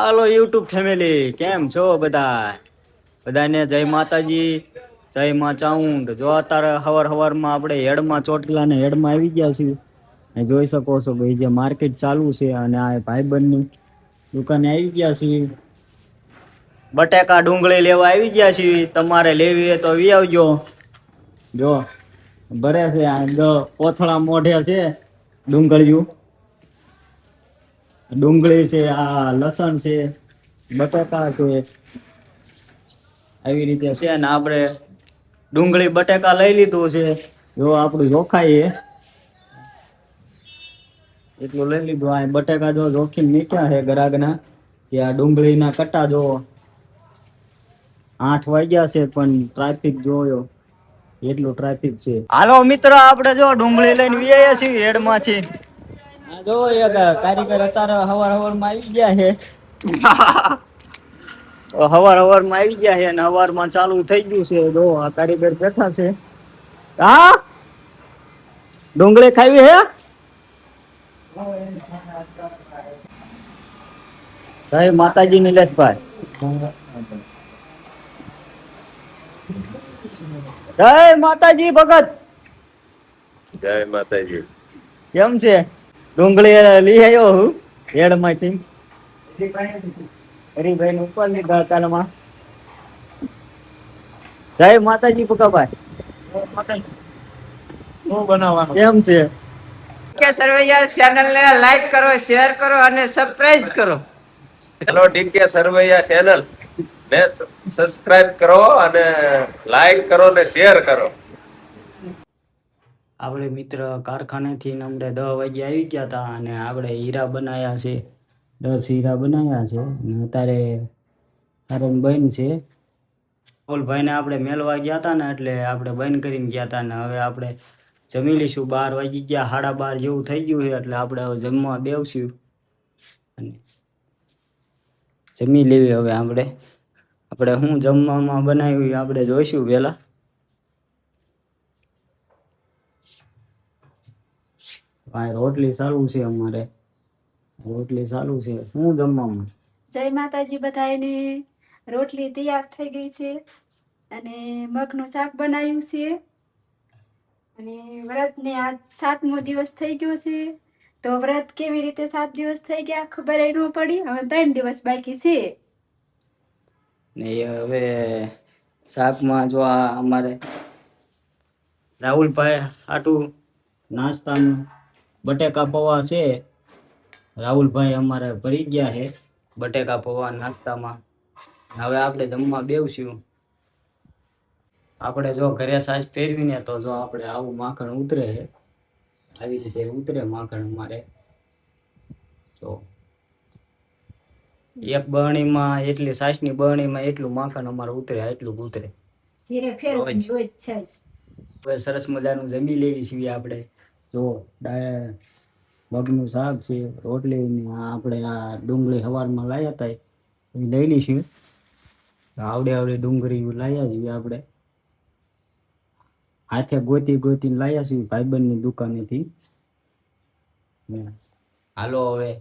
હાલો YouTube family, કેમ છો બધા? બધાને જય માતાજી, જય માં ચાઉંડ. જો અત્યારે હવારમાં આપણે હેડમાં ચોટીલા ને હેડમાં આવી ગયા છીએ. જોઈ શકો છો ભાઈ, જે માર્કેટ ચાલુ છે અને આ ભાઈબંધની દુકાને આવી ગયા છીએ. બટેકા ડુંગળી લેવા આવી ગયા છીએ. તમારે લેવી હોય તો વી આવજો. જો ભરે છે આ કોથળા મોઢે છે ડુંગળીયું. ડુંગળી છે, આ લસણ છે, બટાકા છે, આવી રીતે છે ને. આપણે ડુંગળી બટાકા લઈ લીધું છે. જો આપણું જોખાઈ એટલું લઈ લીધું. આ બટાકા જો જોખીને નીકળ્યા છે ગરાગના, કે આ ડુંગળીના કટ્ટા જો 8 વાગ્યા છે પણ ટ્રાફિક જોયો એટલું ટ્રાફિક છે. હાલો મિત્રો, આપણે જો ડુંગળી લઈને વ્યાયા છીએ હેડમાંથી. આ જો એક કારીગર અત્યારે હવારમાં આવી ગયા છે. હવારમાં આવી ગયા છે અને હવારમાં ચાલુ થઈ ગયું છે. જો આ કારીગર બેઠા છે. હા, ડુંગળી ખાવી હે? જય માતાજી નિલેશભાઈ. જય માતાજી ભગત. જય માતાજી. કેમ છે? ડુંગળી લઈ આવ્યો હું હેડમાંથી. હરીભાઈ નું ઉપર લીધા ચાલમાં. જય માતાજી ભગાભાઈ. શું બનાવવાનું? કેમ છે? કે સરવૈયા ચેનલ ને લાઈક કરો, શેર કરો અને સબસ્ક્રાઇબ કરો. હેલો ડીકે સરવૈયા ચેનલ ને સબસ્ક્રાઇબ કરો અને લાઈક કરો ને શેર કરો. આપણે મિત્ર કારખાનેથી અમને 10 વાગે આવી ગયા હતા અને આપણે હીરા બનાવ્યા છે. 10 હીરા બનાવ્યા છે અને અત્યારે કારણ બંધ છે. ઓલભાઈને આપણે મેલવા ગયા હતા ને એટલે આપણે બંધ કરીને ગયા હતા ને હવે આપણે જમી લઈશું. 12 વાગી ગયા, 12:30 જેવું થઈ ગયું છે એટલે આપણે હવે જમવા બેસશું અને જમી લેવી. હવે આપણે શું જમવામાં બનાવ્યું આપણે જોઈશું પહેલા. રોટલી ચાલુ છે, અમારે રોટલી ચાલુ છે. શું જમવામાં? જય માતાજી બધાને. રોટલી તૈયાર થઈ ગઈ છે અને મગનું શાક બનાવ્યું છે અને વ્રતને આજ 7મો દિવસ થઈ ગયો છે. તો વ્રત કેવી રીતે 7 દિવસ થઈ ગયા ખબર ન પડી. હવે 3 દિવસ બાકી છે ને હવે શાકમાં જો આ અમારે રાહુલભાઈ આટું નાસ્તાનું બટેકા પૌવા છે. રાહુલભાઈ અમારે ભરી ગયા છે બટેકા પૌવા નાસ્તામાં. હવે આપણે જમવા બેસશું. આપણે જો ઘરે સાજ ફેરવીને તો જો આપણે આવું માખણ ઉતરે છે. આવી રીતે ઉતરે માખણ અમારે. જો એક બરણીમાં એટલી સાસની બરણીમાં એટલું માખણ અમારે ઉતરે, એટલું ઉતરે. હવે સરસ મજાનું જમી લેવી છીએ આપણે. જો મગનું શાક છે, રોટલી ને આપણે આ ડુંગળી સવારમાં લાવ્યા હતા એ લઈ લઈશું. આવડે ડુંગળી લાવ્યા છીએ આપણે. હાથે ગોતીને લાવ્યા છીએ ભાઈબંધની દુકાનેથી. હાલો હવે